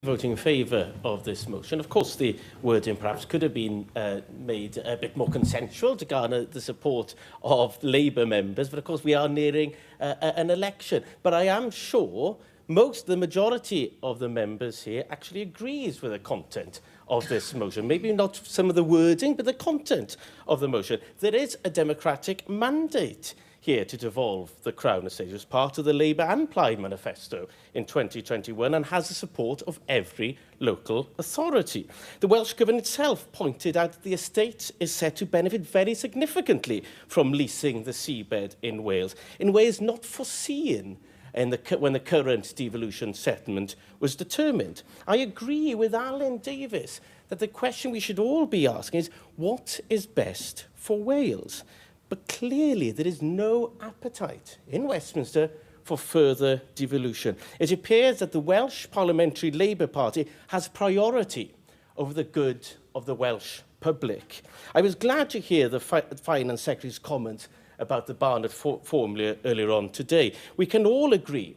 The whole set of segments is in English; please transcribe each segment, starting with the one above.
Voting in favour of this motion. Of course, the wording perhaps could have been made a bit more consensual to garner the support of Labour members, but of course we are nearing an election. But I am sure the majority of the members here actually agrees with the content of this motion. Maybe not some of the wording, but the content of the motion. There is a democratic mandate here to devolve the Crown Estate as part of the Labour and Plaid manifesto in 2021 and has the support of every local authority. The Welsh Government itself pointed out that the estate is set to benefit very significantly from leasing the seabed in Wales, in ways not foreseen when the current devolution settlement was determined. I agree with Alan Davies that the question we should all be asking is, what is best for Wales? But clearly there is no appetite in Westminster for further devolution. It appears that the Welsh Parliamentary Labour Party has priority over the good of the Welsh public. I was glad to hear the Finance Secretary's comment about the Barnett formula earlier on today. We can all agree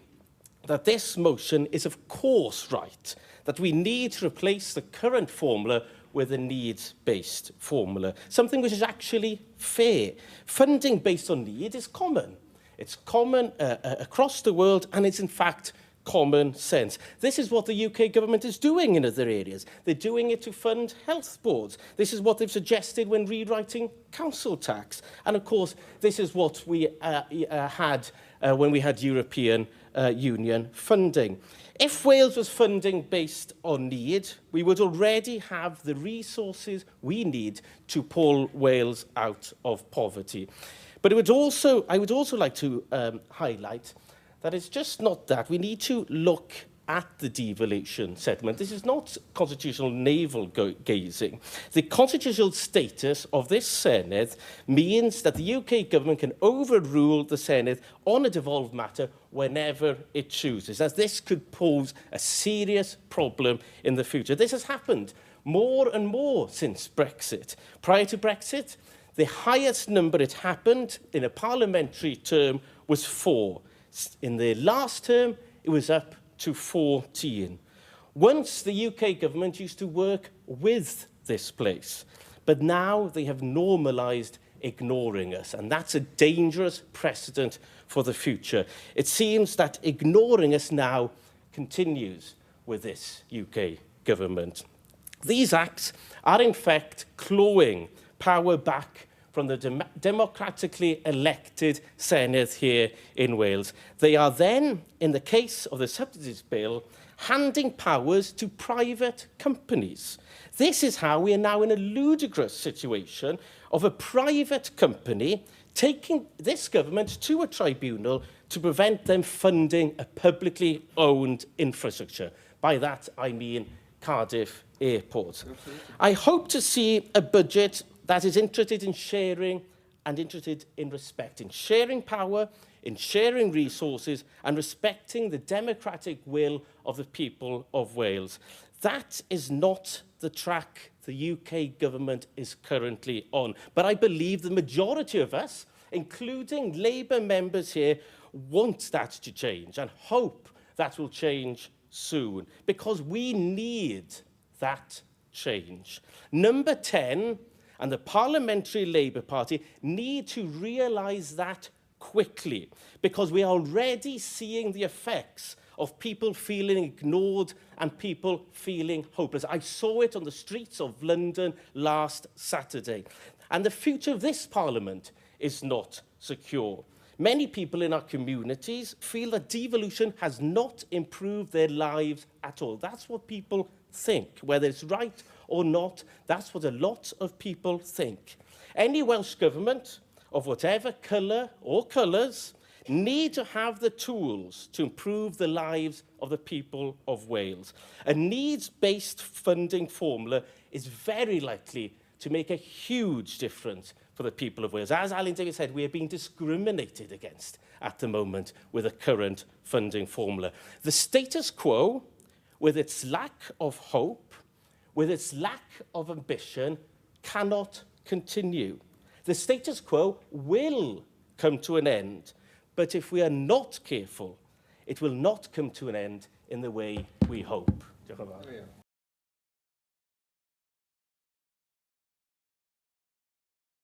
that this motion is of course right, that we need to replace the current formula with a needs-based formula, something which is actually fair. Funding based on need is common. It's common across the world, and it's in fact common sense. This is what the UK government is doing in other areas. They're doing it to fund health boards. This is what they've suggested when rewriting council tax. And of course, this is what we had when we had European Union funding. If Wales was funding based on need, we would already have the resources we need to pull Wales out of poverty. But I would also like to highlight that it's just not that. We need to look at the devolution settlement. This is not constitutional navel-gazing. The constitutional status of this Senedd means that the UK government can overrule the Senedd on a devolved matter whenever it chooses, as this could pose a serious problem in the future. This has happened more and more since Brexit. Prior to Brexit, the highest number it happened in a parliamentary term was 4. In the last term, it was up to 14. Once the UK government used to work with this place, but now they have normalised ignoring us, and that's a dangerous precedent for the future. It seems that ignoring us now continues with this UK government. These acts are in fact clawing power back from the democratically elected Senedd here in Wales. They are then, in the case of the Subsidies Bill, handing powers to private companies. This is how we are now in a ludicrous situation of a private company taking this government to a tribunal to prevent them funding a publicly owned infrastructure. By that, I mean Cardiff Airport. I hope to see a budget that is interested in sharing and interested in respecting, sharing power, in sharing resources and respecting the democratic will of the people of Wales. That is not the track the UK government is currently on. But I believe the majority of us, including Labour members here, want that to change and hope that will change soon, because we need that change. Number 10 and the Parliamentary Labour Party need to realise that quickly, because we are already seeing the effects of people feeling ignored and people feeling hopeless. I saw it on the streets of London last Saturday. And the future of this Parliament is not secure. Many people in our communities feel that devolution has not improved their lives at all. That's what people think. Whether it's right or not, that's what a lot of people think. Any Welsh government, of whatever colour or colours, need to have the tools to improve the lives of the people of Wales. A needs-based funding formula is very likely to make a huge difference for the people of Wales. As Alan Davies said, we are being discriminated against at the moment with the current funding formula. The status quo, with its lack of hope, with its lack of ambition, cannot continue. The status quo will come to an end, but if we are not careful, it will not come to an end in the way we hope. Diolch yn fawr.